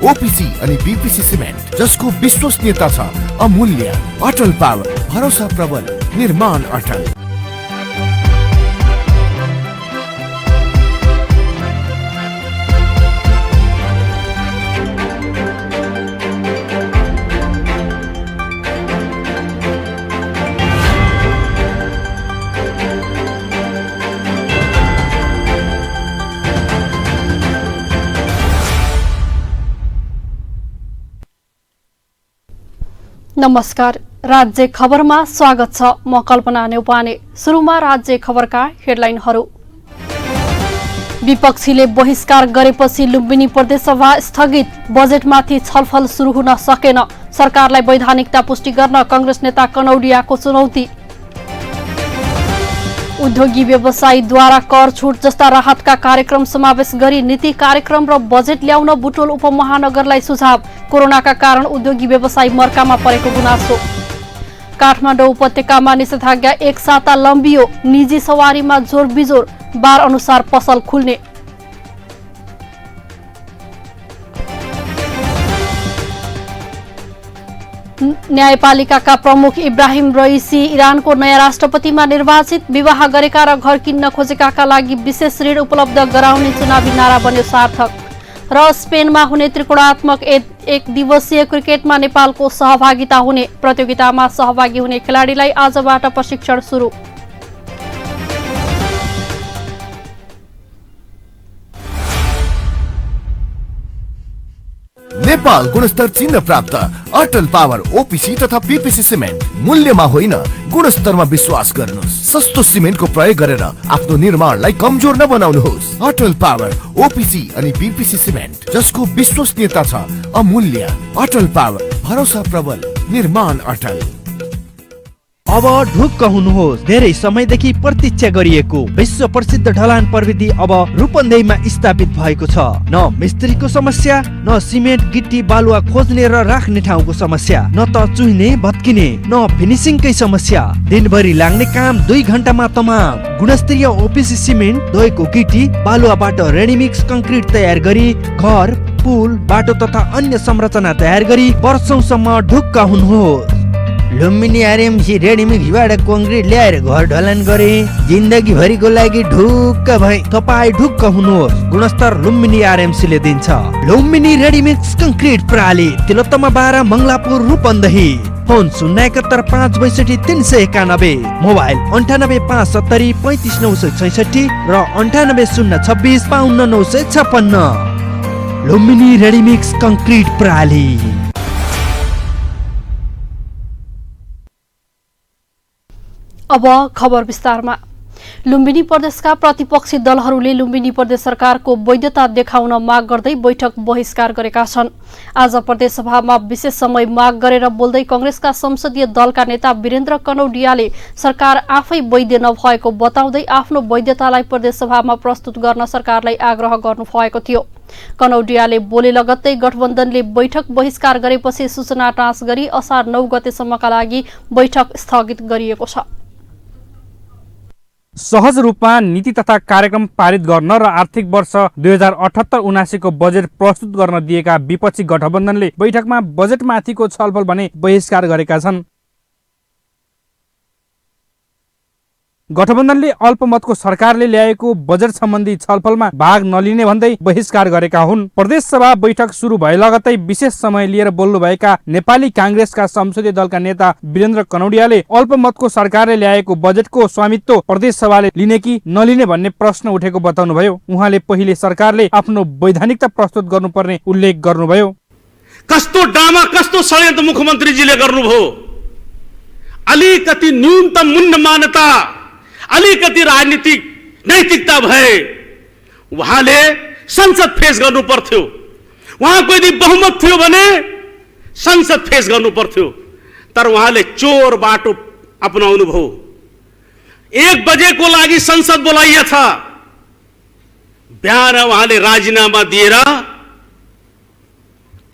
OPC अनि BPC cement, जसको विश्वसनीयता छ अमूल्य। अटल पावर, भरोसा प्रबल, निर्माण अटल। नमस्कार, राज्य खबरमा स्वागत छ। म कल्पना नेउपाने। सुरुमा राज्य खबरका हेडलाइनहरू। विपक्षीले बहिष्कार गरेपछि लुम्बिनी प्रदेशसभा स्थगित, बजेटमाथि छलफल सुरु हुन सकेन। सरकारलाई वैधानिकता पुष्टि गर्न कांग्रेस नेता कनौडियाको चुनौती। उद्योगी व्यवसायीद्वारा कर छुट जस्ता राहतका कार्यक्रम समावेश गरी नीति कार्यक्रम र बजेट ल्याउन बुटोल उपमहानगरलाई सुझाव। कोरोनाका कारण उद्योगी व्यवसायी मर्कामा परेको गुनासो। काठमाडौँ उपत्यकामा निषेधाज्ञा एक साता लम्बियो, निजी सवारीमा जोर बिजोर, बार अनुसार पसल खुल्ने। न्यायपालिकाका प्रमुख इब्राहिम रईसी इरानको नयाँ राष्ट्रपतिमा निर्वाचित। विवाह गरेका र घर किन्न खोजेकाका लागि विशेष ऋण उपलब्ध गराउने चुनावी नारा बन्यो सार्थक। र स्पेनमा हुने त्रिकोणात्मक एक दिवसीय क्रिकेटमा नेपालको सहभागिता हुने। प्रतियोगितामा सहभागी हुने खेलाडीलाई आजबाट प्रशिक्षण सुरु। नेपाल गुणस्तर चिन्ह प्राप्त अटल पावर ओपीसी तथा बीपीसी सिमेन्ट। मूल्यमा होइन, गुणस्तरमा विश्वास गर्नुहोस्। सस्तो सिमेन्टको प्रयोग गरेर आफ्नो निर्माणलाई कमजोर नबनाउनुहोस्। अटल पावर ओपीसी अनि बीपीसी सिमेन्ट, जसको विश्वसनीयता छ अमूल्य। अटल पावर, भरोसा प्रबल, निर्माण अटल। अब ढुक्क हुनुहोस्। धेरै समयदेखि प्रतीक्षा गरिएको विश्व प्रसिद्ध ढलान प्रविधि अब रूपन्देहीमा स्थापित भएको छ। न मिस्त्रीको समस्या, न सिमेन्ट गिट्टी बालुवा खोज्ने र राख्ने ठाउँको समस्या, न त चुहिने भत्किने, न फिनिसिङकै समस्या। दिनभरि लाग्ने काम 2 घण्टामा तमाम। गुणस्तरीय ओपीसी सिमेन्ट, धोएको गिट्टी बालुवाबाट रेडीमिक्स कंक्रिट तयार गरी घर, पुल, बाटो तथा अन्य संरचना तयार गरी वर्षौंसम्म ढुक्क हुनुहोस्। लुम्बिनी आरएमसी रेडीमिक्सबाट कंक्रिट ल्याएर घर ढलान गरे। जिन्दगी भरिको लागि ढुक्क भए। तपाईँ ढुक्क हुनुहोस्। गुणस्तर लुम्बिनी आरएमसी ले दिन्छ। लुम्बिनी रेडीमिक्स कंक्रिट प्रणाली, तिलोत्तमा 12, मङ्गलापुर, रूपन्देही। फोन 071 562 391, मोबाइल 98 570 35 966 र 98 026 52 956। लुम्बिनी रेडीमिक्स कंक्रिट प्रणाली। अब खबर विस्तारमा। लुम्बिनी प्रदेशका प्रतिपक्षी दलहरूले लुम्बिनी प्रदेश सरकारको वैधता देखाउन माग गर्दै बैठक बहिष्कार गरेका छन्। आज प्रदेश सभामा विशेष समय माग गरेर बोल्दै कांग्रेसका संसदीय दलका नेता वीरेन्द्र कनौडियाले सरकार आफै वैध नभएको बताउँदै आफ्नो वैधतालाई प्रदेश सभामा प्रस्तुत गर्न सरकारलाई आग्रह गर्नुभएको थियो। कनौडियाले बोले लगत्तै गठबन्धनले बैठक बहिष्कार गरेपछि सूचना टाँस गरी असार 9 गतेसम्मका लागि बैठक स्थगित गरिएको छ। सहज रूपमा नीति तथा कार्यक्रम पारित गर्न र आर्थिक वर्ष 2078-79 को बजेट प्रस्तुत गर्न दिएका विपक्षी गठबन्धनले बैठकमा बजेटमाथिको छलफल भने बहिष्कार गरेका छन्। गठबन्धनले अल्पमतको सरकारले ल्याएको बजेट सम्बन्धी छलफलमा भाग नलिने भन्दै बहिष्कार गरेका हुन्। प्रदेश सभा बैठक सुरु भए लगत्तै विशेष समय लिएर बोल्नुभएका नेपाली कांग्रेसका संसदीय दलका नेता वीरेन्द्र कनौडियाले अल्पमतको सरकारले ल्याएको बजेटको स्वामित्व प्रदेश सभाले लिने कि नलिने भन्ने प्रश्न उठेको बताउनुभयो। उहाँले पहिले सरकारले आफ्नो वैधानिकता प्रस्तुत गर्नुपर्ने उल्लेख गर्नुभयो। कस्तो ड्रामा, कस्तो षड्यन्त्र मुख्यमन्त्रीजीले गर्नुभयो। अलिकति न्यूनतम मूल्य मान्यता, अलिकति राजनीतिक नैतिकता भए उहाँले संसद फेस गर्नु पर्थ्यो। उहाँको यदि बहुमत थियो भने संसद फेस गर्नु पर्थ्यो। तर उहाँले चोर बाटो अपनाउनु भयो। 1 बजेको लागि संसद बोलाइएछ। बिहान उहाँले राजीनामा दिएर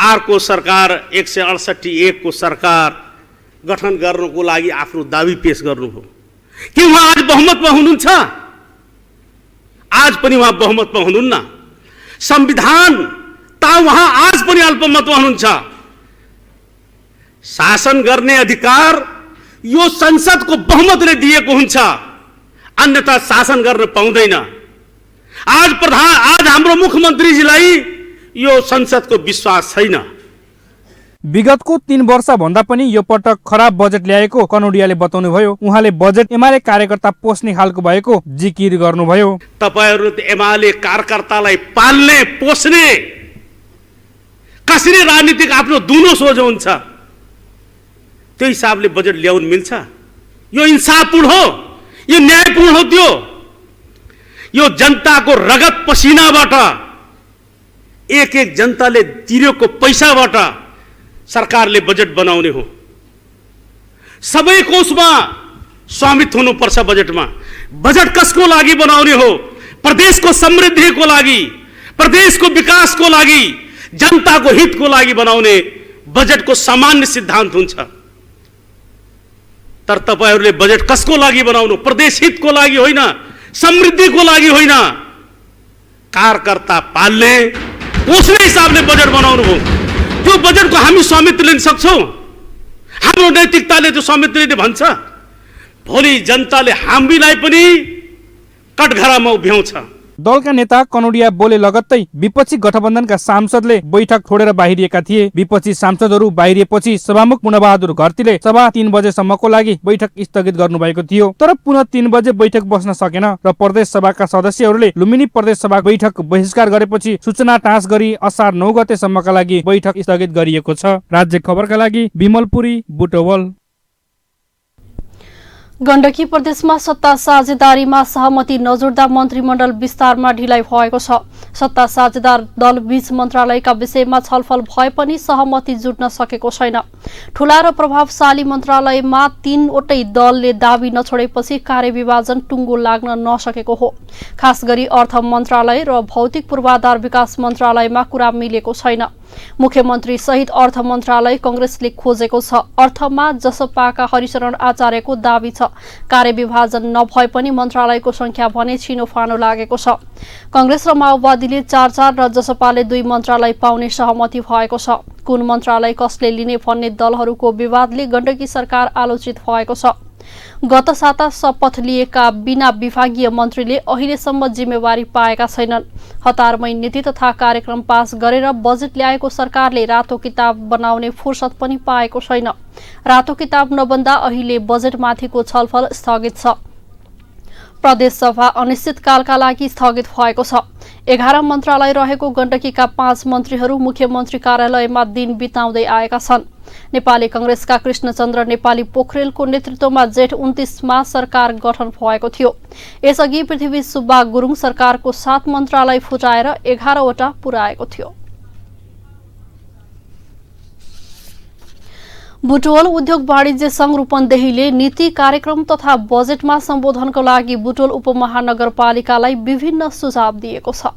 अर्को सरकार 168 को सरकार गठन गर्नको लागि आफ्नो दाबी पेश गर्नुभयो। कि उहाँ आज बहुमतमा हुनुहुन्छ? आज पनि उहाँ बहुमतमा हुनुहुन्न। संविधान त उहाँ आज पनि अल्पमतमा हुनुहुन्छ। शासन गर्ने अधिकार यो संसदको बहुमतले दिएको हुन्छ, अन्यथा शासन गर्न पाउँदैन। आज हाम्रो मुख्यमन्त्रीजीलाई यो संसदको विश्वास छैन। विगतको 3 वर्ष भन्दा पनि यो पटक खराब बजेट ल्याएको कनौडियाले बताउनुभयो। उहाँले बजेट एमाले कार्यकर्ता पोस्ने खालको भएको जिकिर गर्नुभयो। तपाईहरु एमाले कार्यकर्तालाई पाल्ने पोस्ने कसरी राजनीतिक आफ्नो दुनो सोझो हुन्छ, त्यो हिसाबले बजेट ल्याउन मिल्छ? यो इन्साफपूर्ण हो, यो न्यायपूर्ण हो? यो जनताको रगत पसिनाबाट एक जनताले तिरेको पैसाबाट सरकारले बजेट बनाउने हो। सबैको उसमा स्वामित्व हुनुपर्छ। बजेटमा बजेट कसको लागि बनाउने हो? प्रदेशको समृद्धिको लागि, प्रदेशको विकासको लागि, जनताको हितको लागि बनाउने बजेटको सामान्य सिद्धान्त हुन्छ। तर तपाईहरुले बजेट कसको लागि बनाउनु? प्रदेश हितको लागि होइन, समृद्धिको लागि होइन, कार्यकर्ता पाल्ने पोस्ने हिसाबले बजेट बनाउनु हो। त्यो बजेटको हामी स्वामित्व लिन सक्छौं? हाम्रो नैतिकताले त्यो स्वामित्व लिने भन्छ? भोलि जनताले हामीलाई पनि कटघरामा उभ्याउँछ। दलका नेता कनौडिया बोले लगत्तै विपक्षी गठबन्धनका सांसदले बैठक छोडेर बाहिरिएका थिए। विपक्षी सांसदहरू बाहिरिएपछि सभामुख पूर्णबहादुर घरतीले सभा 3 बजेसम्मको लागि बैठक स्थगित गर्नुभएको थियो। तर पुनः 3 बजे बैठक बस्न सकेन र प्रदेश सभाका सदस्यहरूले लुम्बिनी प्रदेश सभा बैठक बहिष्कार गरेपछि सूचना टाँस गरी असार 9 गतेसम्मका लागि बैठक स्थगित गरिएको छ। राज्य खबरका लागि विमलपुरी, बुटवल। गण्डकी प्रदेशमा सत्ता साझेदारीमा सहमति नजुट्दा मन्त्रीमण्डल विस्तारमा ढिलाइ भएको छ। सत्ता साझेदार दल बीच मन्त्रालयका विषयमा छलफल भए पनि सहमति जुट्न सकेको छैन। ठूला र प्रभावशाली मन्त्रालयमा 3 वटै दलले दाबी नछोडेपछि कार्यविभाजन टुङ्गो लाग्न नसकेको हो। खास गरी अर्थ मन्त्रालय र भौतिक पूर्वाधार विकास मन्त्रालयमा कुरा मिलेको छैन। मुख्यमन्त्री सहित अर्थ मन्त्रालय कांग्रेसले खोजेको छ। अर्थमा जसपाका हरिशरण आचार्यको दाबी छ कार्यविभाजन नभए पनि मन्त्रालयको संख्या भने छिनोफानो लागेको छ। कांग्रेस र माओवादीले 4-4 र जसपाले 2 मन्त्रालय पाउने सहमति भएको छ। कुन मन्त्रालय कसले लिने भन्ने दलहरूको विवादले गण्डकी सरकार आलोचित भएको छ। गत साता शपथ लिएका बिना विभागीय मन्त्रीले अहिलेसम्म जिम्मेवारी पाएका छैनन्। हतारमै नीति तथा कार्यक्रम पास गरेर बजेट ल्याएको सरकारले रातो किताब बनाउने फुर्सद पनि पाएको छैन। रातो किताब नबन्दा अहिले बजेटमाथिको छलफल स्थगित छ। प्रदेश सभा अनिश्चितकालका लागि स्थगित भएको छ। 11 मन्त्रालय रहेको गण्डकीका 5 मन्त्रीहरू मुख्यमन्त्री कार्यालयमा दिन बिताउँदै आएका छन्। नेपाली कांग्रेसका कृष्णचन्द्र नेपाली पोखरेलको नेतृत्वमा जेठ 29मा सरकार गठन भएको थियो। यसअघि पृथ्वी सुब्बा गुरुङ सरकारको 7 मन्त्रालय फुटाएर 11 वटा पुर्याएको थियो। बुटवल उद्योग वाणिज्य संघ रूपन्देहीले नीति कार्यक्रम तथा बजेटमा सम्बोधनको लागि बुटवल उपमहानगरपालिकालाई विभिन्न सुझाव दिएको छ।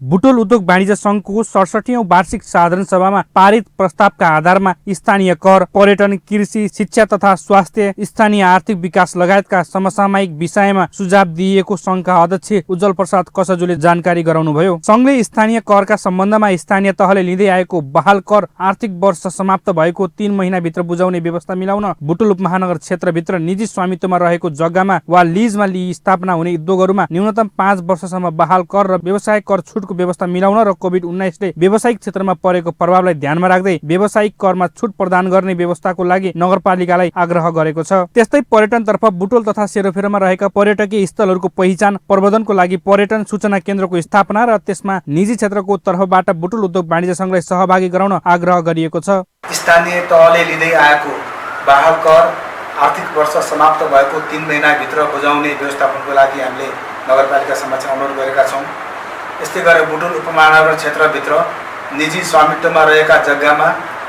बुटवल उद्योग वाणिज्य संघको 67औं वार्षिक साधारण सभामा पारित प्रस्तावका आधारमा स्थानीय कर, पर्यटन, कृषि, शिक्षा तथा स्वास्थ्य, स्थानीय आर्थिक विकास लगायतका समसामयिक विषयमा सुझाव दिएको संघका अध्यक्ष उज्जवल प्रसाद कसजुले जानकारी गराउनुभयो। संघले स्थानीय करका सम्बन्धमा स्थानीय तहले लिँदै आएको बहाल कर आर्थिक वर्ष समाप्त भएको 3 महिनाभित्र बुझाउने व्यवस्था मिलाउन, बुटवल उपमहानगर क्षेत्रभित्र निजी स्वामित्वमा रहेको जग्गामा वा लिजमा लिई स्थापना हुने उद्योगहरूमा न्यूनतम 5 वर्षसम्म बहाल कर र व्यवसाय कर छुटको व्यवस्था मिलाउन र कोभिड-19 ले व्यावसायिक क्षेत्रमा परेको प्रभावलाई ध्यानमा राख्दै व्यावसायिक करमा छुट प्रदान गर्ने व्यवस्थाको लागि नगरपालिकालाई आग्रह गरेको छ। त्यस्तै पर्यटनतर्फ बुटवल तथा सेरोफेरोमा रहेका पर्यटकीय स्थलहरूको पहिचान प्रबन्धनको लागि पर्यटन सूचना केन्द्रको स्थापना र त्यसमा निजी क्षेत्रको तर्फबाट बुटवल उद्योग वाणिज्य संघलाई सहभागी गराउन आग्रह गरिएको छ। स्थानीय तहले लिँदै आएको बहाल कर आर्थिक वर्ष समाप्त भएको 3 महिनाभित्र बुझाउने व्यवस्थापनको लागि हामीले नगरपालिका समक्ष अनुरोध गरेका छौँ। यस्तै गरी बुटवल उपमहानगर क्षेत्रभित्र निजी स्वामित्वमा रहेका जग्गामा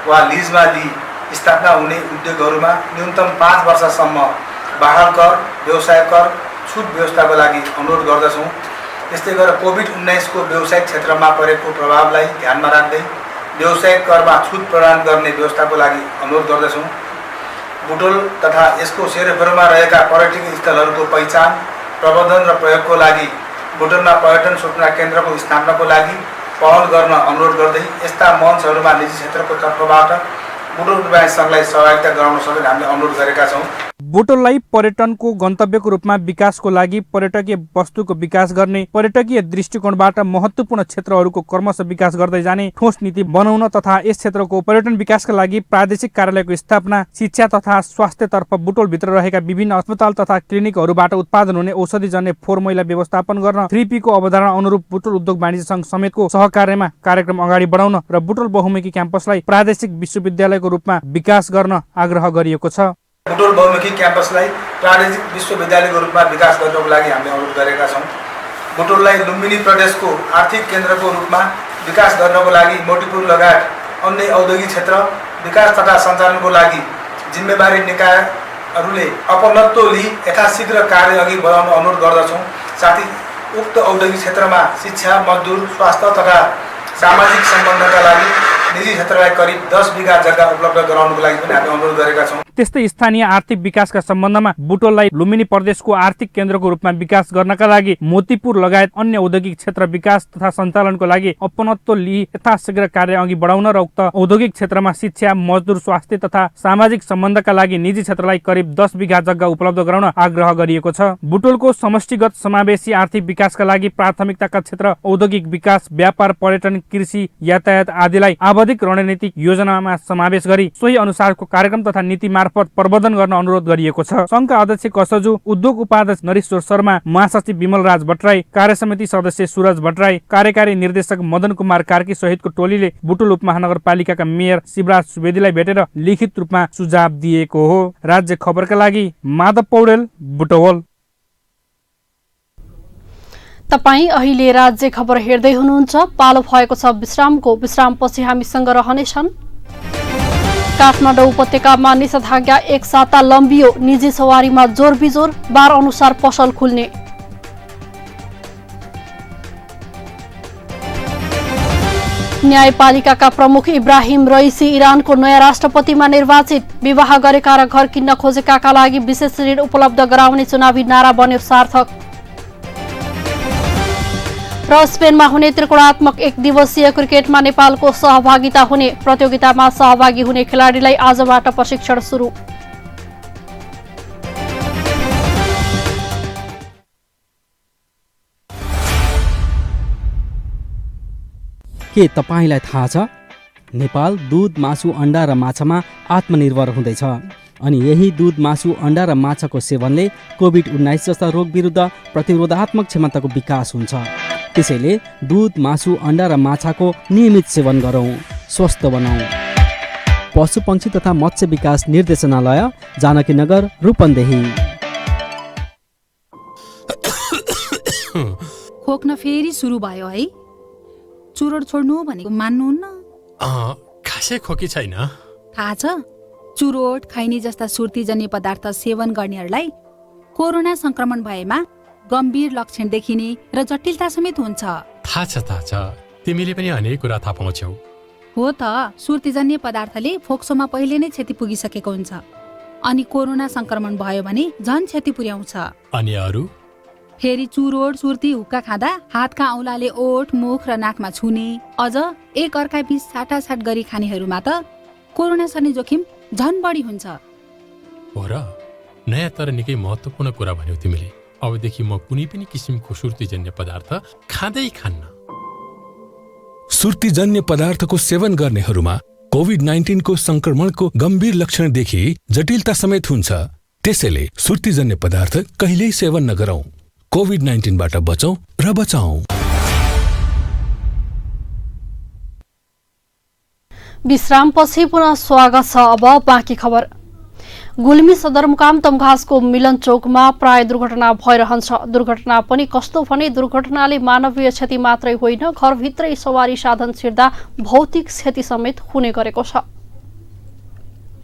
वा लिजमा लिई स्थापना हुने उद्योगहरूमा न्यूनतम 5 वर्षसम्म बहाल कर, व्यवसाय कर छुट व्यवस्थाको लागि अनुरोध गर्दछौँ। यस्तै गरी कोभिड-19 को व्यावसायिक क्षेत्रमा परेको प्रभावलाई ध्यानमा राख्दै व्यवसायिक करमा छुट प्रदान गर्ने व्यवस्थाको लागि अनुरोध गर्दछौँ। बुटवल तथा यसको सेरोफेरोमा रहेका पर्यटकीय स्थलहरूको पहिचान, प्रबन्धन र प्रयोगको लागि बुटवलमा पर्यटन सूचना केन्द्रको स्थापनाको लागि पहल गर्न अनुरोध गर्दै यस्ता मञ्चहरूमा निजी क्षेत्रको तर्फबाट बुटोल व्यापारी सङ्घलाई सहभागिता गराउन सबै हामीले अनुरोध गरेका छौँ। बुटोललाई पर्यटनको गन्तव्यको रूपमा विकासको लागि पर्यटकीय वस्तुको विकास गर्ने, पर्यटकीय दृष्टिकोणबाट महत्त्वपूर्ण क्षेत्रहरूको क्रमशः विकास गर्दै जाने ठोस नीति बनाउन तथा यस क्षेत्रको पर्यटन विकासका लागि प्रादेशिक कार्यालयको स्थापना, शिक्षा तथा स्वास्थ्यतर्फ बुटोलभित्र रहेका विभिन्न अस्पताल तथा क्लिनिकहरूबाट उत्पादन हुने औषधिजन्य फोहोर मैला व्यवस्थापन गर्न, 3P को अवधारणा अनुरूप बुटोल उद्योग वाणिज्य सङ्घ समेतको सहकार्यमा कार्यक्रम अगाडि बढाउन र बुटोल बहुमुखी क्याम्पसलाई प्रादेशिक विश्वविद्यालयको रूपमा विकास गर्न आग्रह गरिएको छ। बुटोल बहुमुखी क्याम्पसलाई प्रादेशिक विश्वविद्यालयको रूपमा विकास गर्नको लागि हामीले अनुरोध गरेका छौँ। बुटोललाई लुम्बिनी प्रदेशको आर्थिक केन्द्रको रूपमा विकास गर्नको लागि मोटीपुर लगायत अन्य औद्योगिक क्षेत्र विकास तथा सञ्चालनको लागि जिम्मेवारी निकायहरूले अपनत्व लिई यथाशीघ्र कार्य अघि बढाउन अनुरोध गर्दछौँ। साथै उक्त औद्योगिक क्षेत्रमा शिक्षा, मजदुर, स्वास्थ्य तथा सामाजिक सम्बन्धका लागि निजी क्षेत्रलाई करिब 10 बिघा जग्गा उपलब्ध गराउनको लागि पनि हामीले अनुरोध गरेका छौँ। त्यस्तै स्थानीय आर्थिक विकासका सम्बन्धमा बुटोललाई लुम्बिनी प्रदेशको आर्थिक केन्द्रको रूपमा विकास गर्नका लागि मोतीपुर लगायत अन्य औद्योगिक क्षेत्र विकास तथा सञ्चालनको लागि अपनत्व लिई यथाशीघ्र कार्य अघि बढाउन र उक्त औद्योगिक क्षेत्रमा शिक्षा, मजदुर, स्वास्थ्य तथा सामाजिक सम्बन्धका लागि निजी क्षेत्रलाई करिब 10 बिघा जग्गा उपलब्ध गराउन आग्रह गरिएको छ। बुटोलको समष्टिगत समावेशी आर्थिक विकासका लागि प्राथमिकताका क्षेत्र औद्योगिक विकास, व्यापार, पर्यटन, कृषि, यातायात आदिलाई आवधिक रणनीतिक योजनामा समावेश गरी सोही अनुसारको कार्यक्रम तथा नीति मार्फत प्रवर्धन गर्न अनुरोध गरिएको छ। संघका अध्यक्ष कसजु, उद्योग उपाध्यक्ष नरेश्वर शर्मा, महासचिव विमल राज भट्टराई, कार्यसमिति सदस्य सूरज भट्टराई, कार्यकारी निर्देशक मदन कुमार कार्की सहितको टोलीले बुटोल उपमहानगरपालिकाका मेयर शिवराज सुवेदीलाई भेटेर लिखित रूपमा सुझाव दिएको हो। राज्य खबरका लागि माधव पौडेल, बुटवल। तपाईँ अहिले राज्य खबर हेर्दै हुनुहुन्छ। पालो भएको छ विश्रामको। विश्रामपछि हामीसँग रहनेछन् काठमाडौँ उपत्यकामा निषेधाज्ञा एक साता लम्बियो, निजी सवारीमा जोर बिजोर, बार अनुसार पसल खुल्ने। न्यायपालिकाका प्रमुख इब्राहिम रइसी इरानको नयाँ राष्ट्रपतिमा निर्वाचित। विवाह गरेका र घर किन्न खोजेकाका लागि विशेष ऋण उपलब्ध गराउने चुनावी नारा बन्यो सार्थक। र स्पेनमा हुने त्रिकोणात्मक 1 दिवसीय क्रिकेटमा नेपालको सहभागिता हुने। प्रतियोगितामा सहभागी हुने खेलाडीलाई आजबाट प्रशिक्षण सुरु। के तपाईलाई थाहा छ नेपाल दूध, मासु, अण्डा र माछामा आत्मनिर्भर हुँदैछ अनि यही दूध, मासु, अण्डा र माछाको सेवनले कोभिड-19 जस्ता रोग विरुद्ध प्रतिरोधात्मक क्षमताको विकास हुन्छ। त्यसैले दूध, मासु, अण्डा र माछाको नियमित सेवन गरौँ, स्वस्थ बनाऊ। पशुपक्षी तथा मत्स्य विकास निर्देशनालय, जानकीनगर, रूपन्देही। खोक्न फेरि सुरु भयो है? चुरोट छोड्नु भनेको मान्नुहुन्न? खासै खोकी छैन। थाहा छ, चुरोट, खैनी जस्ता सुर्तीजन्य पदार्थ सेवन गर्नेहरूलाई कोरोना संक्रमण भएमा गम्भीर लक्षण देखिने र जटिलता समेत हुन्छ। थाहा छ, तिमीले पनि अनेक कुरा थाहा पाउँछौ। हो त, सुर्तीजन्य पदार्थले फोक्सोमा पहिले नै क्षति पुगिसकेको हुन्छ अनि कोरोना संक्रमण भयो भने झन क्षति पुर्याउँछ। अनि अरू? फेरि चुरोट, सुर्ती, हुक्का खाँदा हातका औँलाले ओठ, मुख र नाकमा छुने, अझ एक अर्का बीच साटासाट गरी खानेहरूमा त कोरोना सर्ने जोखिम झन बढी हुन्छ। हो र? नयाँ तर निकै महत्त्वपूर्ण कुरा भन्यौ तिमीले। अबदेखि म कुनै पनि किसिमको सुर्तीजन्य पदार्थ खाँदै खान्न। सुर्तीजन्य पदार्थको सेवन गर्नेहरूमा कोभिड-19 को संक्रमणको गम्भीर लक्षणदेखि जटिलता समेत हुन्छ। त्यसैले सुर्तीजन्य पदार्थ कहिल्यै सेवन नगरौं। कोभिड-19 बाट बचौं र बचाऊ। विश्रामपछि पुनः स्वागत छ। अब बाँकी खबर। गुल्मी सदरमुकाम तमघासको मिलन चौकमा प्राय दुर्घटना भइरहन्छ। दुर्घटना पनि कस्तो भने दुर्घटनाले मानवीय क्षति मात्रै होइन, घरभित्रै सवारी साधन छिर्दा भौतिक क्षति समेत हुने गरेको छ।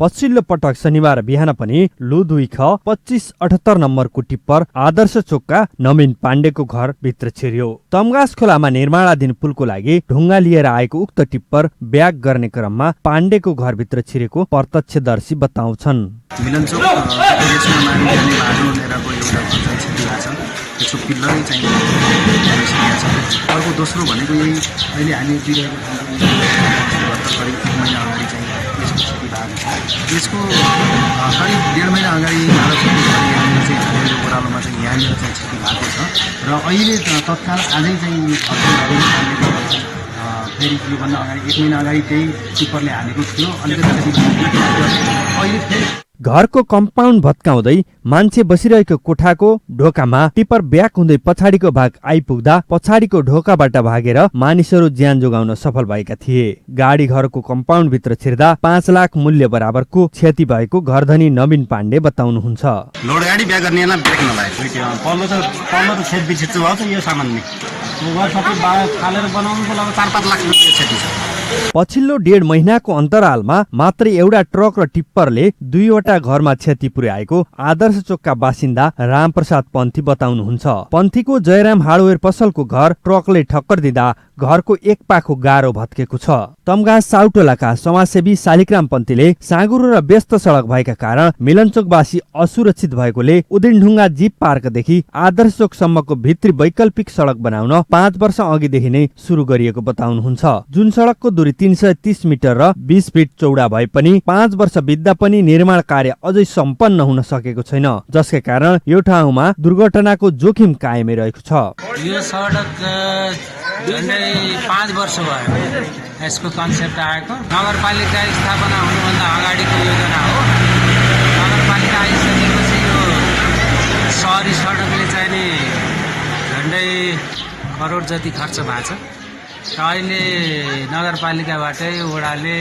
पछिल्लो पटक शनिबार बिहान पनि लु 2578 नम्बरको टिप्पर आदर्श चोकका नवीन पाण्डेको घर भित्र छिर्यो। तमगास खोलामा निर्माणाधीन पुलको लागि ढुङ्गा लिएर आएको उक्त टिप्पर ब्याक गर्ने क्रममा पाण्डेको घरभित्र छिरेको प्रत्यक्षदर्शी बताउँछन्। मिलनचोक प्रदेशमा मानिने भाडो लिएरको एउटा घर चाहिँ क्षति भएको छ। त्यसको पिल्लरै चाहिँ भइसकेको छ। अर्को दोस्रो भनेको यही अहिले हामी बिरेको करिब 1 महिना अगाडि चाहिँ यसको क्षति भएको छ। यसको करिब 1.5 महिना अगाडि यहाँनिर चाहिँ हाम्रो ओह्रालोमा चाहिँ यहाँनिर चाहिँ क्षति भएको छ र अहिले तत्काल आजै चाहिँ फेरि योभन्दा अगाडि 1 महिना अगाडि त्यही टिप्परले हानेको थियो। अलिकति अहिले फेरि घरको कम्पाउन्ड भत्काउँदै मान्छे बसिरहेको कोठाको ढोकामा टिप्पर ब्याक हुँदै पछाडिको भाग आइपुग्दा पछाडिको ढोकाबाट भागेर मानिसहरू ज्यान जोगाउन सफल भएका थिए। गाडी घरको कम्पाउन्ड भित्र छिर्दा 5 लाख मूल्य बराबरको क्षति भएको घरधनी नवीन पाण्डे बताउनुहुन्छ। लोड गाडी ब्याक गर्नेलाई ब्रेक नलाग्यो। पल्लो त छेद बिछेद भयो त यो सामानले घर सबै फालेर बनाउनुको लागि 4-5 लाख रुपैयाँ क्षति छ। पछिल्लो 1.5 महिनाको अन्तरालमा मात्र एउटा ट्रक र टिप्परले 2वटा घरमा क्षति पुर्याएको आदर्श चोकका बासिन्दा रामप्रसाद पन्थी बताउनुहुन्छ। पन्थीको जयराम हार्डवेयर पसलको घर ट्रकले ठक्कर दिँदा घरको एक पाखो गाह्रो भत्केको छ। तमगास साउटोलाका समाजसेवी शालिग्राम पन्थीले साँगुरो र व्यस्त सडक भएका कारण मिलनचोकवासी असुरक्षित भएकोले उदिनढुङ्गा जीप पार्कदेखि आदर्श चोकसम्मको भित्री वैकल्पिक सडक बनाउन 5 वर्ष अघिदेखि नै सुरु गरिएको बताउनुहुन्छ। जुन सडकको दूरी 330 मिटर र 20 फिट चौडा भए पनि 5 वर्ष बित्दा पनि निर्माण कार्य अझै सम्पन्न हुन सकेको छैन, जसका कारण यो ठाउँमा दुर्घटनाको जोखिम कायमै रहेको छ। यो सडक झन्डै 5 वर्ष भयो यसको कन्सेप्ट आएको। नगरपालिका स्थापना हुनुभन्दा अगाडिको योजना हो। नगरपालिका आइसकेपछि यो सहरी सडकले चाहिँ नि झन्डै करोड जति खर्च भएको छ। अहिले नगरपालिकाबाटै वडाले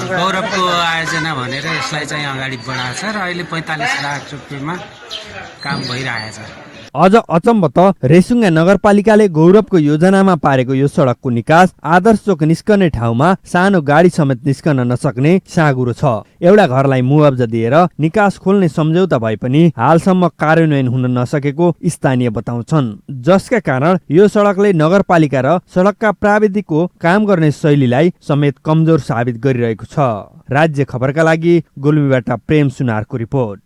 गौरवको आयोजना भनेर यसलाई चाहिँ अगाडि बढाएको छ र अहिले 45 लाख रुपियाँमा काम भइरहेको छ। अझ अचम्म त रेसुङ्गा नगरपालिकाले गौरवको योजनामा पारेको यो सडकको निकास आदर्श चोक निस्कने ठाउँमा सानो गाडी समेत निस्कन नसक्ने साँगुरो छ। एउटा घरलाई मुआवजा दिएर निकास खोल्ने सम्झौता भए पनि हालसम्म कार्यान्वयन हुन नसकेको स्थानीय बताउँछन्, जसका कारण यो सडकले नगरपालिका र सडकका प्राविधिकको काम गर्ने शैलीलाई समेत कमजोर साबित गरिरहेको छ। राज्य खबरका लागि गुल्मीबाट प्रेम सुनारको रिपोर्ट।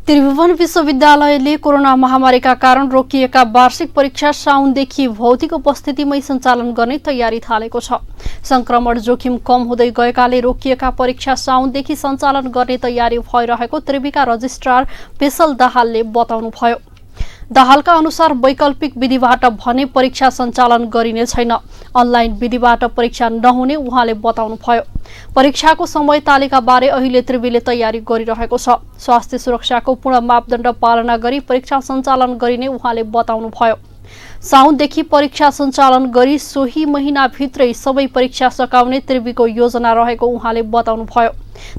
त्रिभुवन विश्वविद्यालयले कोरोना महामारीका कारण रोकिएका वार्षिक परीक्षा साउनदेखि भौतिक उपस्थितिमै सञ्चालन गर्ने तयारी थालेको छ। संक्रमण जोखिम कम हुँदै गएकाले रोकिएका परीक्षा साउनदेखि सञ्चालन गर्ने तयारी भइरहेको त्रिविका रजिस्ट्रार पेशल दाहालले बताउनुभयो। दाहालका अनुसार वैकल्पिक विधिबाट भने परीक्षा सञ्चालन गरिने छैन। अनलाइन विधिबाट परीक्षा नहुने उहाँले बताउनुभयो। परीक्षाको समय तालिका बारे अहिले त्रिवीले तयारी गरिरहेको छ। स्वास्थ्य सुरक्षाको पूर्ण मापदण्ड पालना गरी परीक्षा सञ्चालन गरिने उहाँले बताउनुभयो। साउनदेखि परीक्षा सञ्चालन गरी सोही महिनाभित्रै सबै परीक्षा सकाउने त्रिवीको योजना रहेको उहाँले बताउनुभयो।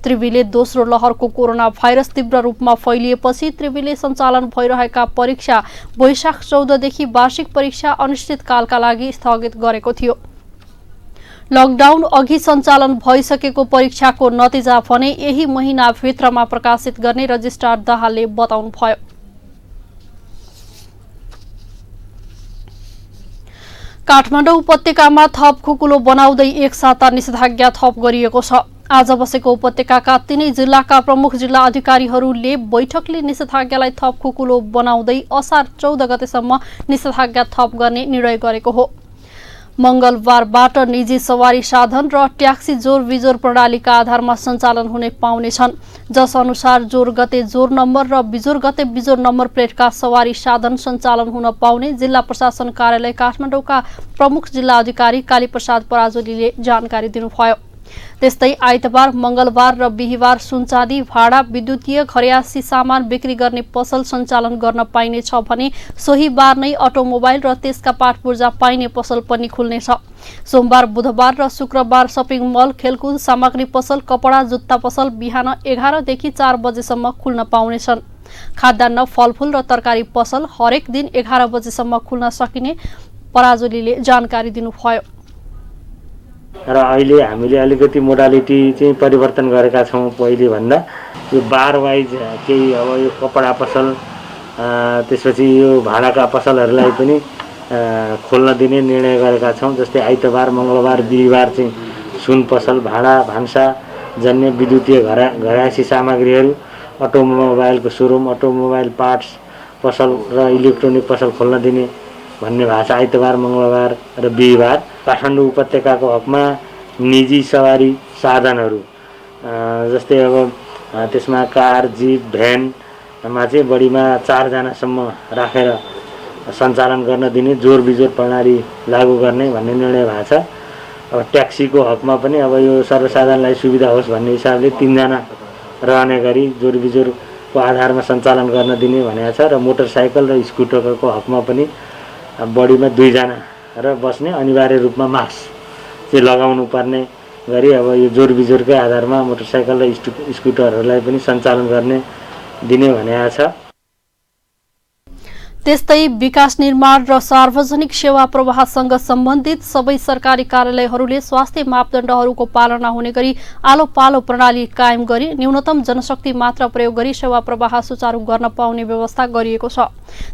त्रिवीले दोस्रो लहरको कोरोना भाइरस तीव्र रूपमा फैलिएपछि त्रिवीले सञ्चालन भइरहेका परीक्षा वैशाख 14 देखि वार्षिक परीक्षा अनिश्चितकालका लागि स्थगित गरेको थियो। लकडाउन अघि सञ्चालन भइसकेको परीक्षाको नतिजा भने यही महिनाभित्रमा प्रकाशित गर्ने रजिस्ट्रार दाहालले बताउनुभयो। काठमाडौँ उपत्यकामा थप खुकुलो बनाउँदै एक साता निषेधाज्ञा थप गरिएको छ। आज बसेको उपत्यकाका 3 जिल्लाका प्रमुख जिल्ला अधिकारीहरूले बैठकले निषेधाज्ञालाई थप खुकुलो बनाउँदै असार 14 गतेसम्म निषेधाज्ञा थप गर्ने निर्णय गरेको हो। मंगलबारबाट निजी सवारी साधन र ट्याक्सी जोर बिजोर प्रणालीका आधारमा सञ्चालन हुने पाउनेछन्, जस अनुसार जोर गते जोर नम्बर र बिजोर गते बिजोर नम्बर प्लेटका सवारी साधन सञ्चालन हुन पाउने जिल्ला प्रशासन कार्यालय काठमाडौँका प्रमुख जिल्ला अधिकारी कालीप्रसाद पराजुलीले जानकारी दिनुभयो। त्यस्तै आइतबार, मंगलबार र बिहीबार सुनचाँदी, भाडा, विद्युतीय, घरयासी सामान बिक्री गर्ने पसल सञ्चालन गर्न पाइनेछ भने सोही बार नै अटोमोबाइल र त्यसका पाटपुर्जा पाइने पसल पनि खुल्नेछ। सोमबार, बुधबार र शुक्रबार सपिङ मल, खेलकुद सामग्री पसल, कपडा जुत्ता पसल बिहान 11 देखि 4 बजेसम्म खुल्न पाउनेछन्। खाद्यान्न, फलफूल र तरकारी पसल हरेक दिन 11 बजेसम्म खुल्न सकिने पराजुलीले जानकारी दिनुभयो। र अहिले हामीले अलिकति मोडालिटी चाहिँ परिवर्तन गरेका छौँ पहिले भन्दा। यो बार वाइज केही अब यो कपडा पसल त्यसपछि यो भाडाका पसलहरूलाई पनि खोल्न दिने निर्णय गरेका छौँ। जस्तै आइतबार, मङ्गलबार, बिहिबार चाहिँ सुन पसल, भाडा भान्सा जन्य विद्युतीय घरायसी सामग्रीहरू, अटोमोबाइलको सोरुम, अटोमोबाइल पार्ट्स पसल र इलेक्ट्रोनिक पसल खोल्न दिने भन्ने भाषा आइतबार, मङ्गलबार र बिहिबार। काठमाडौँ उपत्यकाको हकमा निजी सवारी साधनहरू जस्तै अब त्यसमा कार, जिप, भ्यानमा चाहिँ बढीमा 4 जनासम्म राखेर सञ्चालन गर्न दिने जोर बिजोर प्रणाली लागू गर्ने भन्ने निर्णय भएको छ। अब ट्याक्सीको हकमा पनि अब यो सर्वसाधारणलाई सुविधा होस् भन्ने हिसाबले 3 जना रहने गरी जोर बिजोरको आधारमा सञ्चालन गर्न दिने भनेको छ। र मोटरसाइकल र स्कुटरको हकमा पनि बढीमा 2 जना र बस्ने, अनिवार्य रूपमा मास्क चाहिँ लगाउनु पर्ने गरी अब यो जोर बिजोरकै आधारमा मोटरसाइकल र स्कुटरहरूलाई पनि सञ्चालन गर्ने दिने भनेको छ। त्यस्तै विकास निर्माण र सार्वजनिक सेवा प्रवाहसँग सम्बन्धित सबै सरकारी कार्यालयहरूले स्वास्थ्य मापदण्डहरूको पालना हुने गरी आलो पालो प्रणाली कायम गरी न्यूनतम जनशक्ति मात्र प्रयोग गरी सेवा प्रवाह सुचारू गर्न पाउने व्यवस्था गरिएको छ।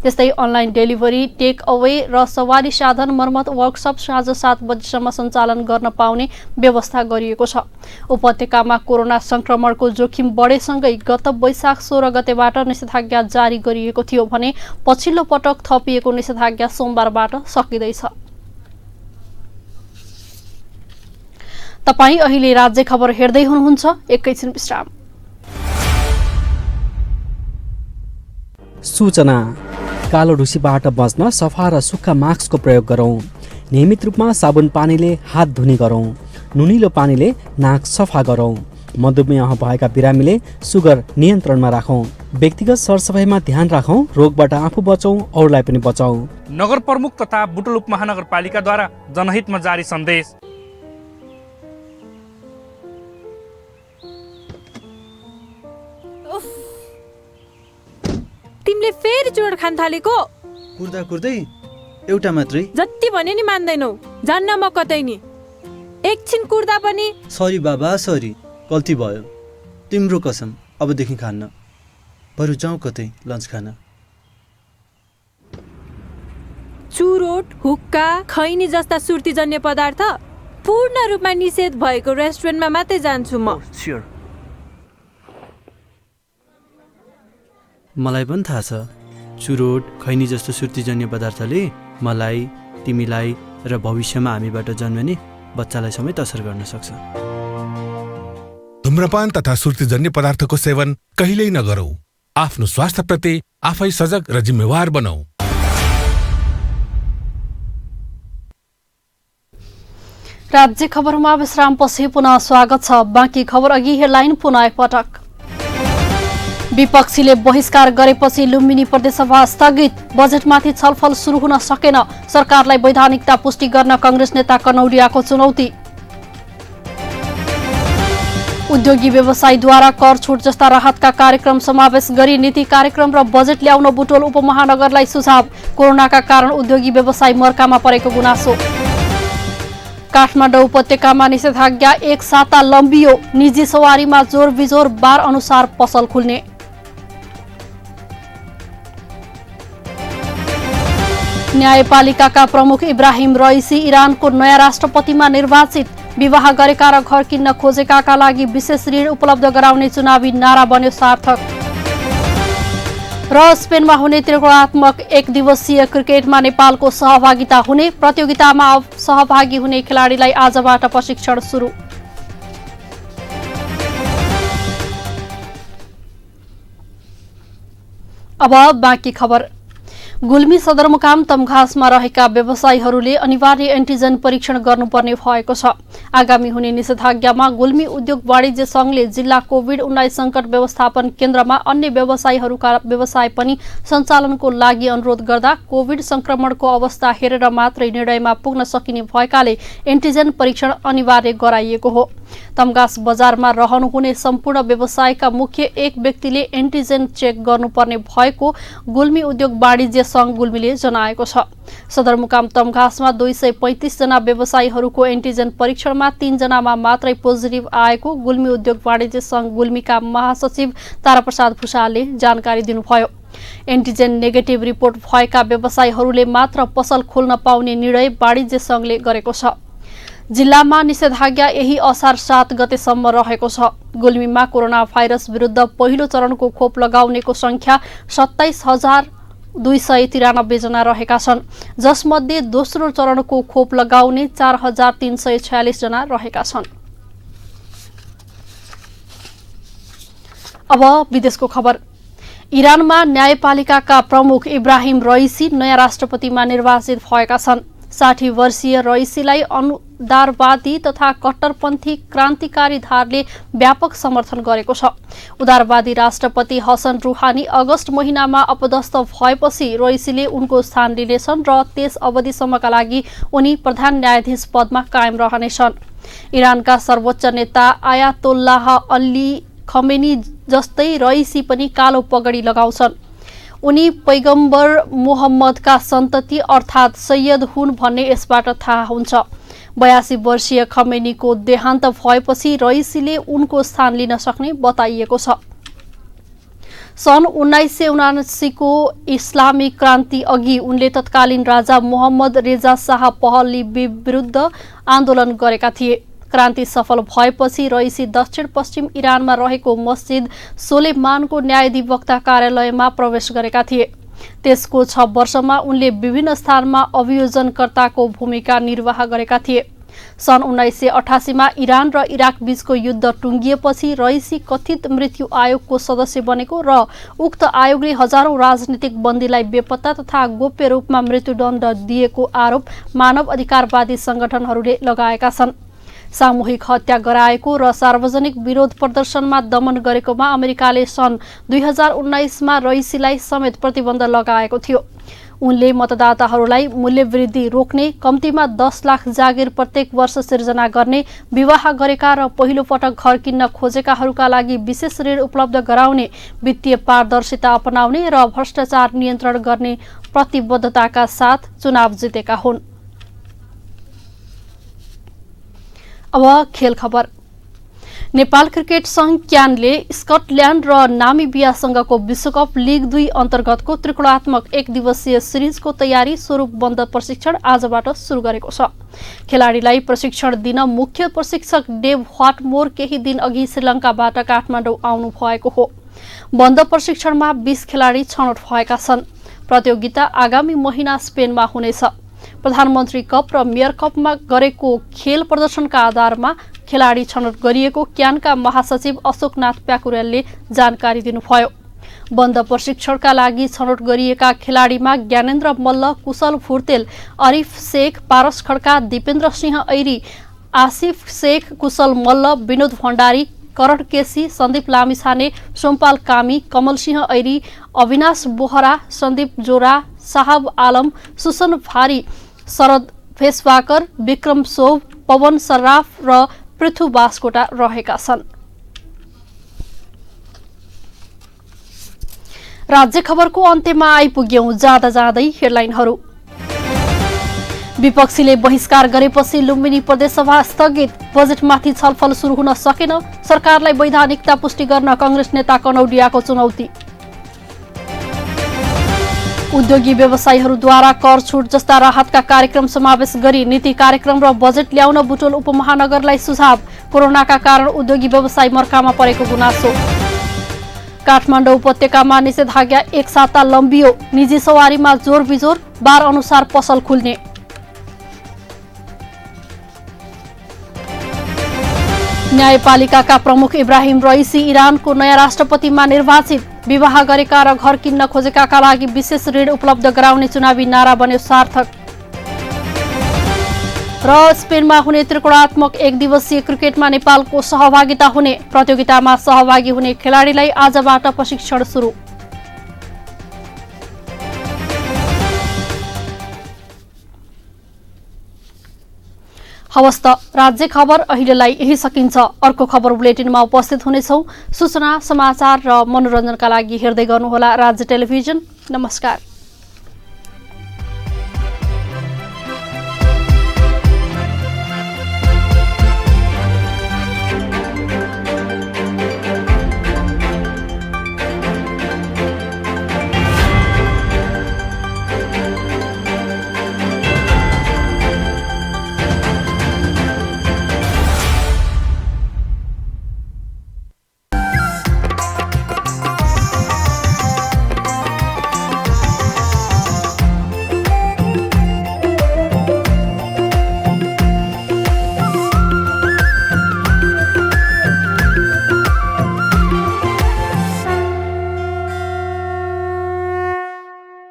त्यस्तै अनलाइन डेलिभरी, टेक अवे र सवारी साधन मर्मत वर्कसप साँझ 7 बजेसम्म सञ्चालन गर्न पाउने व्यवस्था गरिएको छ। उपत्यकामा कोरोना संक्रमणको जोखिम बढेसँगै गत वैशाख 16 गतेबाट निषेधाज्ञा जारी गरिएको थियो भने पछिल्लो पटक थपिएको निषेधाज्ञा सोमबारबाट सकिँदैछ। तपाईँ अहिले राज्य खबर हेर्दै हुनुहुन्छ। एकैछिन विश्राम। सूचना। कालो ढुसीबाट बच्न सफा र सुक्खा मास्कको प्रयोग गरौँ। नियमित रूपमा साबुन पानीले हात धुने गरौँ। नुनिलो पानीले नाक सफा गरौँ। मधुमेह भएका बिरामीले सुगर नियन्त्रणमा राखौँ। व्यक्तिगत सरसफाइमा ध्यान राखौँ। रोगबाट आफू बचौँ, अरूलाई पनि बचाऊ। नगर प्रमुख तथा बुटुल उपमहानगरपालिकाद्वारा जनहितमा जारी सन्देश। तिमीले फेरि चुरोट खान थालेको? कुर्दा कुर्दै एउटा मात्रै? जति भने नि मान्दैनौ। जान्न म कतै नि। एकछिन कुर्दा पनि। सरी बाबा, सरी, गल्ती भयो। तिम्रो कसम, अबदेखि खान्न। बरु जाउँ कतै लन्च खान। चुरोट, हुक्का, खैनी जस्ता सुर्तीजन्य पदार्थ पूर्ण रूपमा निषेध भएको रेस्टुरेन्टमा मात्रै जान्छु म। मलाई पनि थाहा छ, चुरोट, खैनी जस्तो सुर्तीजन्य पदार्थले मलाई, तिमीलाई र भविष्यमा हामीबाट जन्मने बच्चालाई समेत असर गर्न सक्छ। धूम्रपान तथा सुर्तीजन्य पदार्थको सेवन कहिल्यै नगरौं। आफ्नो स्वास्थ्यप्रति आफै सजग र जिम्मेवार बनाऊ। राज्य खबरमा विश्रामपछि पुनः स्वागत छ। बाँकी खबर अघि हेडलाइन पुनः एकपटक। विपक्षीले बहिष्कार गरेपछि लुम्बिनी प्रदेशसभा स्थगित। बजेटमाथि छलफल सुरु हुन सकेन। सरकारलाई वैधानिकता पुष्टि गर्न कांग्रेस नेता कनौडियाको चुनौती। उद्योगी व्यवसायीद्वारा कर छुट जस्ता राहतका कार्यक्रम समावेश गरी नीति कार्यक्रम र बजेट ल्याउन बुटोल उपमहानगरलाई सुझाव। कोरोनाका कारण उद्योगी व्यवसायी मर्कामा परेको गुनासो। काठमाडौँ उपत्यकामा निषेधाज्ञा 1 साता लम्बियो। निजी सवारीमा जोर बिजोर बार अनुसार पसल खुल्ने। न्यायपालिकाका प्रमुख इब्राहिम रइसी इरानको नयाँ राष्ट्रपतिमा निर्वाचित। विवाह गरेका र घर किन्न खोजेकाका लागि विशेष ऋण उपलब्ध गराउने चुनावी नारा बन्यो सार्थक। र स्पेनमा हुने त्रिकोणात्मक 1 दिवसीय क्रिकेटमा नेपालको सहभागिता हुने। प्रतियोगितामा सहभागी हुने खेलाडीलाई आजबाट प्रशिक्षण सुरु। अब बाँकी खबर। गुल्मी सदरमुकाम तमघासमा रहेका व्यवसायीहरूले अनिवार्य एन्टिजन परीक्षण गर्नुपर्ने भएको छ। आगामी हुने निषेधाज्ञामा गुल्मी उद्योग वाणिज्य संघले जिल्ला कोभिड-19 संकट व्यवस्थापन केन्द्रमा अन्य व्यवसायीहरूका व्यवसाय पनि सञ्चालनको लागि अनुरोध गर्दा कोभिड संक्रमणको अवस्था हेरेर मात्रै निर्णयमा पुग्न सकिने भएकाले एन्टिजन परीक्षण अनिवार्य गराइएको हो। तमघास बजारमा रहनुहुने सम्पूर्ण व्यवसायका मुख्य एक व्यक्तिले एन्टिजेन चेक गर्नुपर्ने भएको गुल्मी उद्योग वाणिज्य संघ गुल्मीले जनाएको छ। सदरमुकाम तमघासमा 235 जना व्यवसायीहरूको एन्टिजेन परीक्षणमा 3 जनामा मात्रै पोजिटिभ आएको गुल्मी उद्योग वाणिज्य संघ गुल्मीका महासचिव ताराप्रसाद भूषालले जानकारी दिनुभयो। एन्टिजेन नेगेटिभ रिपोर्ट भएका व्यवसायीहरूले मात्र पसल खोल्न पाउने निर्णय वाणिज्य संघले गरेको छ। जिल्लामा निषेधाज्ञा यही असार 7 गतेसम्म रहेको छ। गुल्मीमा कोरोना भाइरस विरुद्ध पहिलो चरणको खोप लगाउनेको संख्या 27,293 जना रहेका छन्, जसमध्ये दोस्रो चरणको खोप लगाउने 4,346 जना रहेका छन्। अब विदेशको खबर। इरानमा न्यायपालिकाका प्रमुख इब्राहिम रइसी नयाँ राष्ट्रपतिमा निर्वाचित भएका छन्। 60 वर्षीय रइसीलाई उदारवादी तथा कट्टरपन्थी क्रान्तिकारी धारले व्यापक समर्थन गरेको छ। उदारवादी राष्ट्रपति हसन रुहानी अगस्त महिनामा अपदस्थ भएपछि रइसीले उनको स्थान लिनेछन् र त्यस अवधिसम्मका लागि उनी प्रधान न्यायाधीश पदमा कायम रहनेछन्। इरानका सर्वोच्च नेता आयातोल्लाह अली खमेनी जस्तै रइसी पनि कालो पगडी लगाउँछन्। उनी पैगम्बर मोहम्मदका सन्तति अर्थात् सैयद हुन् भन्ने यसबाट थाहा हुन्छ। 82 वर्षीय खमेनीको देहान्त भएपछि रइसीले उनको स्थान लिन सक्ने बताइएको छ। सन् 1979 को इस्लामिक क्रान्ति अघि उनले तत्कालीन राजा मोहम्मद रेजा शाह पहलवी विरुद्ध आन्दोलन गरेका थिए। क्रान्ति सफल भएपछि रइसी दक्षिण पश्चिम इरानमा रहेको मस्जिद सोलेमानको न्यायाधिवक्ता कार्यालयमा प्रवेश गरेका थिए। त्यसको 6 वर्षमा उनले विभिन्न स्थानमा अभियोजनकर्ताको भूमिका निर्वाह गरेका थिए। सन् 1988 मा इरान र इराक बीचको युद्ध टुङ्गिएपछि रइसी कथित मृत्यु आयोगको सदस्य बनेको र उक्त आयोगले हजारौं राजनीतिक बन्दीलाई बेपत्ता तथा गोप्य रूपमा मृत्युदण्ड दिएको आरोप मानव अधिकारवादी संगठनहरूले लगाएका छन्। सामूहिक हत्या गराएको र सार्वजनिक विरोध प्रदर्शनमा दमन गरेकोमा अमेरिकाले सन् 2019 मा रइसीलाई समेत प्रतिबन्ध लगाएको थियो। उनले मतदाताहरूलाई मूल्यवृद्धि रोक्ने, कम्तीमा 10 लाख जागिर प्रत्येक वर्ष सिर्जना गर्ने, विवाह गरेका र पहिलो पटक घर किन्न खोजेकाहरूका लागि विशेष ऋण उपलब्ध गराउने, वित्तीय पारदर्शिता अपनाउने र भ्रष्टाचार नियन्त्रण गर्ने प्रतिबद्धताका साथ चुनाव जितेका हुन्। अब खेल खबर। नेपाल क्रिकेट संघ क्यानले स्कटल्याण्ड र नामिबियासँगको विश्वकप लिग 2 अन्तर्गतको त्रिकोणात्मक 1 दिवसीय सिरिजको तयारी स्वरूप बन्द प्रशिक्षण आजबाट सुरु गरेको छ। खेलाडीलाई प्रशिक्षण दिन मुख्य प्रशिक्षक डेभ व्हाटमोर केही दिन अघि श्रीलङ्काबाट काठमाडौँ आउनु भएको हो। बन्द प्रशिक्षणमा 20 खेलाडी छनौट भएका छन्। प्रतियोगिता आगामी महिना स्पेनमा हुनेछ। प्रधानमन्त्री कप र मेयर कपमा गरेको खेल प्रदर्शनका आधारमा खेलाडी छनौट गरिएको क्यानका महासचिव अशोकनाथ प्याकुरेलले जानकारी दिनुभयो। बन्द प्रशिक्षणका लागि छनौट गरिएका खेलाडीमा ज्ञानेन्द्र मल्ल, कुशल फुर्तेल, अरिफ शेख, पारस खड्का, दिपेन्द्र सिंह ऐरी, आसिफ शेख, कुशल मल्ल, विनोद भण्डारी, करण केसी, सन्दीप लामिछाने, सोमपाल कामी, कमल सिंह ऐरी, अविनाश बोहरा, सन्दीप जोरा, साहब आलम, सुसन भारी, शरद फेसवाकर, विक्रम सोभ, पवन सर्राफ र पृथु बास्कोटा रहेका छन्। राज्य खबरको अन्त्यमा आइपुग्यौं। जाँदा जाँदै हेडलाइनहरू। विपक्षीले बहिष्कार गरेपछि लुम्बिनी प्रदेशसभा स्थगित, बजेटमाथि छलफल सुरु हुन सकेन, सरकारलाई वैधानिकता पुष्टि गर्न कांग्रेस नेता कनौडियाको चुनौती। उद्योगी व्यवसायीहरूद्वारा कर छुट जस्ता राहतका कार्यक्रम समावेश गरी नीति कार्यक्रम र बजेट ल्याउन बुटोल उपमहानगरलाई सुझाव, कोरोनाका कारण उद्योगी व्यवसायी मर्कामा परेको गुनासो। काठमाडौँ उपत्यकामा निषेधाज्ञा 1 साता लम्बियो, निजी सवारीमा जोर बिजोर, बार अनुसार पसल खुल्ने। न्यायपालिकाका प्रमुख इब्राहिम रइसी इरानको नयाँ राष्ट्रपतिमा निर्वाचित, विवाह गरेका र घर किन्न खोजेकाका लागि विशेष ऋण उपलब्ध गराउने चुनावी नारा बन्यो सार्थक। र स्पेनमा हुने त्रिकोणात्मक 1 दिवसीय क्रिकेटमा नेपालको सहभागिता हुने, प्रतियोगितामा सहभागी हुने खेलाडीलाई आजबाट प्रशिक्षण सुरु। हवस् त राज्य खबर अहिलेलाई यही सकिन्छ। अर्को खबर बुलेटिनमा उपस्थित हुनेछौँ। सूचना समाचार र मनोरञ्जनका लागि हेर्दै गर्नुहोला राज्य टेलिभिजन। नमस्कार।